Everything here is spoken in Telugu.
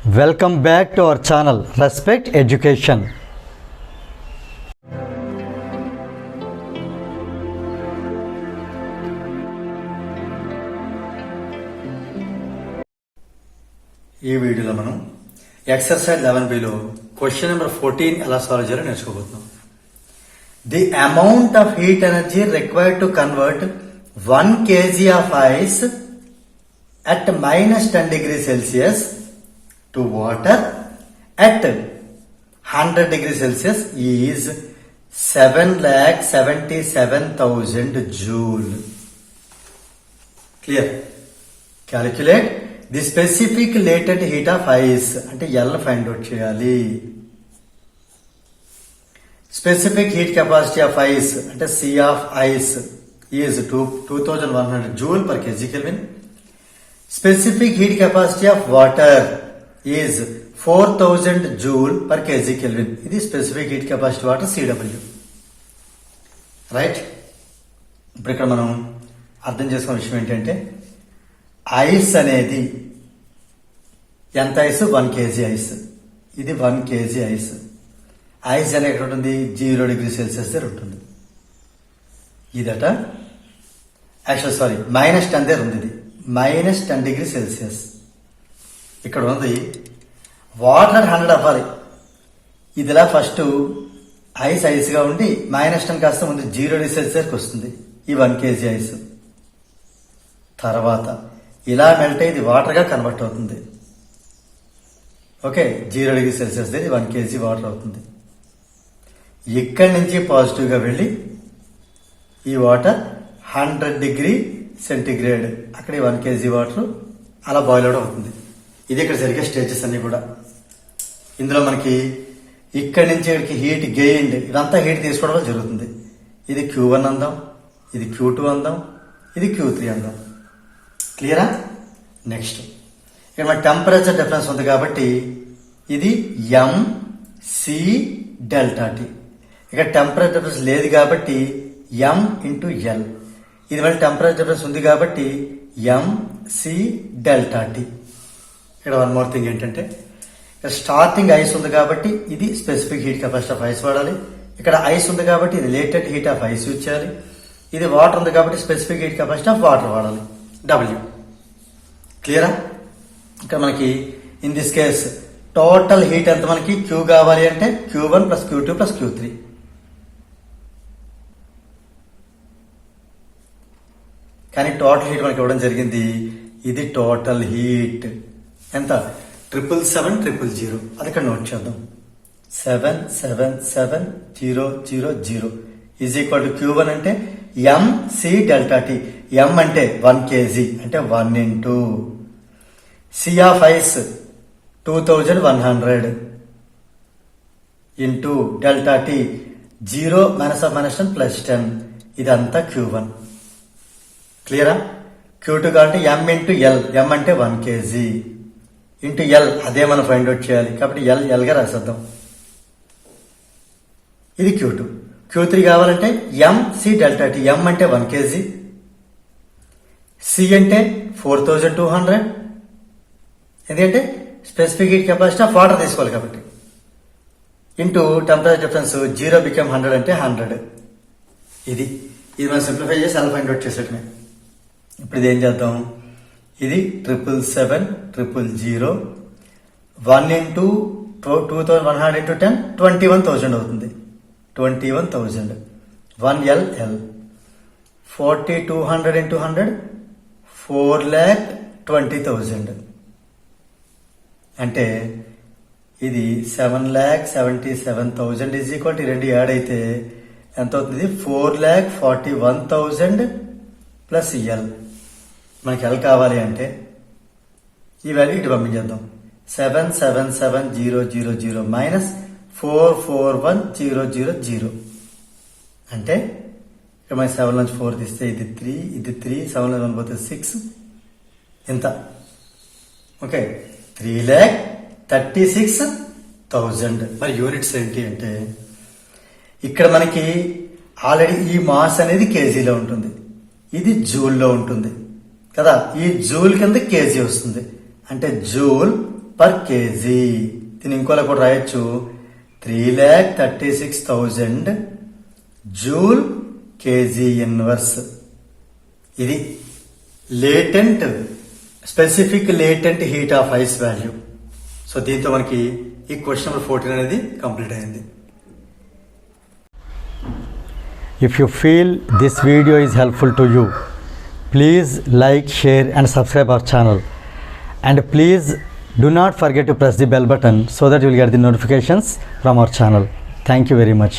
Welcome back to our channel respect education. ఈ వీడియోలో మనం ఎక్సర్సైజ్ 11Bలో క్వశ్చన్ నెంబర్ 14 ఎలా సాల్వ్ చేయాలో నేర్చుకోబోతున్నాం. The amount of heat energy required to convert 1 kg of ice at -10 degrees Celsius to water at 100 degrees Celsius is 7,77,000 joule. Clear? Calculate the specific latent heat of ice. అంటే L find out చేయాలి. Specific heat capacity of ice అంటే C of ice is 2100 joule per kg Kelvin. Specific heat capacity of water is 4000 joule per kg Kelvin. ఇది specific heat capacity water CW. Right? ఇప్పుడు ఇక్కడ మనం అర్థం చేసుకున్న విషయం ఏంటంటే ఐస్ అనేది ఎంత ఐస్? 1 kg ice. ఇది 1 kg ఐస్. ఐస్ అనేది ఎక్కడ ఉంటుంది? 0 డిగ్రీ సెల్సియస్ దగ్గర ఉంటుంది. ఇదట యాక్చువల్ సారీ -10 దగ్గర ఉంది. ఇది -10 డిగ్రీ సెల్సియస్. ఇక్కడ ఉంది వాటర్ 100 అవ్వాలి. ఇదిలా ఫస్ట్ ఐస్ గా ఉండి -10 కాస్త ముందు 0 డిగ్రీ సెల్సియస్కి వస్తుంది. ఈ 1 kg ఐస్ తర్వాత ఇలా మెల్ట్ అయ్యి ఇది వాటర్ గా కన్వర్ట్ అవుతుంది. ఓకే, 0 డిగ్రీ సెల్సియస్ ఇది 1 kg వాటర్ అవుతుంది. ఇక్కడి నుంచి పాజిటివ్ గా వెళ్ళి ఈ వాటర్ 100 డిగ్రీ సెంటిగ్రేడ్ అక్కడ 1 kg వాటర్ అలా బాయిల్ అవడం అవుతుంది. ఇది ఇక్కడ జరిగే స్టేజెస్ అన్ని కూడా. ఇందులో మనకి ఇక్కడి నుంచి ఇక్కడికి హీట్ గెయిన్డ్ ఇదంతా హీట్ తీసుకోవడం జరుగుతుంది. ఇది Q1 అందాం, ఇది Q2 అందాం, ఇది Q3 అందాం. క్లియరా? నెక్స్ట్ ఇక్కడ మన టెంపరేచర్ డిఫరెన్స్ ఉంది కాబట్టి ఇది MC ΔT. ఇక్కడ టెంపరేచర్ డిఫరెన్స్ లేదు కాబట్టి M × L. ఇది మళ్ళీ టెంపరేచర్ డిఫరెన్స్ ఉంది కాబట్టి MC ΔT. ఇక్కడ వన్ మోర్ థింగ్ ఏంటంటే స్టార్టింగ్ ఐస్ ఉంది కాబట్టి ఇది specific heat capacity of ice వాడాలి. ఇక్కడ ఐస్ ఉంది కాబట్టి ఇది latent heat of ice use చేయాలి. ఇది వాటర్ ఉంది కాబట్టి specific heat capacity of water వాడాలి, W. క్లియరా? ఇక్కడ మనకి in this case total heat ఎంత మనకి? Q కావాలి అంటే Q1 + Q2 + Q3. కానీ టోటల్ హీట్ మనకి ఇవ్వడం జరిగింది. ఇది టోటల్ హీట్ ఎంత? 777,000. అది ఇక్కడ నోట్ చేద్దాం. 777,000 ఈజ్ ఈక్వల్ టు Q1 అంటే MC ΔT. M అంటే 1 kg అంటే 1 × C of ice 2100 into ΔT 0 -10 +10. ఇదంతా Q1. క్లియరా? Q2 కాబట్టి M × L. M అంటే 1 kg ఇంటూ L. అదే మనం ఫైండ్ అవుట్ చేయాలి కాబట్టి L గా రాసేద్దాం. ఇది Q2. Q3 కావాలంటే MC ΔT. M అంటే 1 kg, C అంటే 4200. ఎందుకంటే specific heat capacity of water తీసుకోవాలి కాబట్టి ఇంటూ టెంపరేచర్ డిఫరెన్స్ 0 become 100 అంటే 100. ఇది మనం సింప్లిఫై చేసి L ఫైండ్ అవుట్ చేసేటమే. ఇప్పుడు ఇది ఏం చేద్దాం? ఇది 777,000 1 × 2100 × 10 21,000 అవుతుంది. 21,000 1 L 4200 × 100 4,20,000 అంటే ఇది 7,77,000 ఈజ్ ఈక్వల్ టు రెండు యాడ్ అయితే ఎంత అవుతుంది? 4,41,000 ప్లస్ L. మనకి L కావాలి అంటే ఈ వాల్యూ ఇటు పంపించేద్దాం. 777,000 -441,000 అంటే ఇక్కడ మనకి 7 నుంచి 4 తీస్తే ఇది 3, ఇది 3, 7 నుంచి 1 పోతే 6. ఎంత? ఓకే, 3,36,000. మరి యూనిట్స్ ఏంటి అంటే ఇక్కడ మనకి ఆల్రెడీ ఈ మాస్ అనేది కేజీలో ఉంటుంది, ఇది జూల్లో ఉంటుంది కదా. ఈ జూల్ కింద కేజీ వస్తుంది అంటే జూల్ పర్ కేజీ. దీని ఇంకోలా కూడా రాయొచ్చు, 3,36,000 జూల్ కేజీ ఇన్వర్స్. ఇది latent specific latent heat of ice value. So దీంతో మనకి ఈ క్వశ్చన్ నెంబర్ 14 అనేది కంప్లీట్ అయింది. If you feel this video is helpful to you, please like, share and subscribe our channel. And please do not forget to press the bell button so that you will get the notifications from our channel. Thank you very much.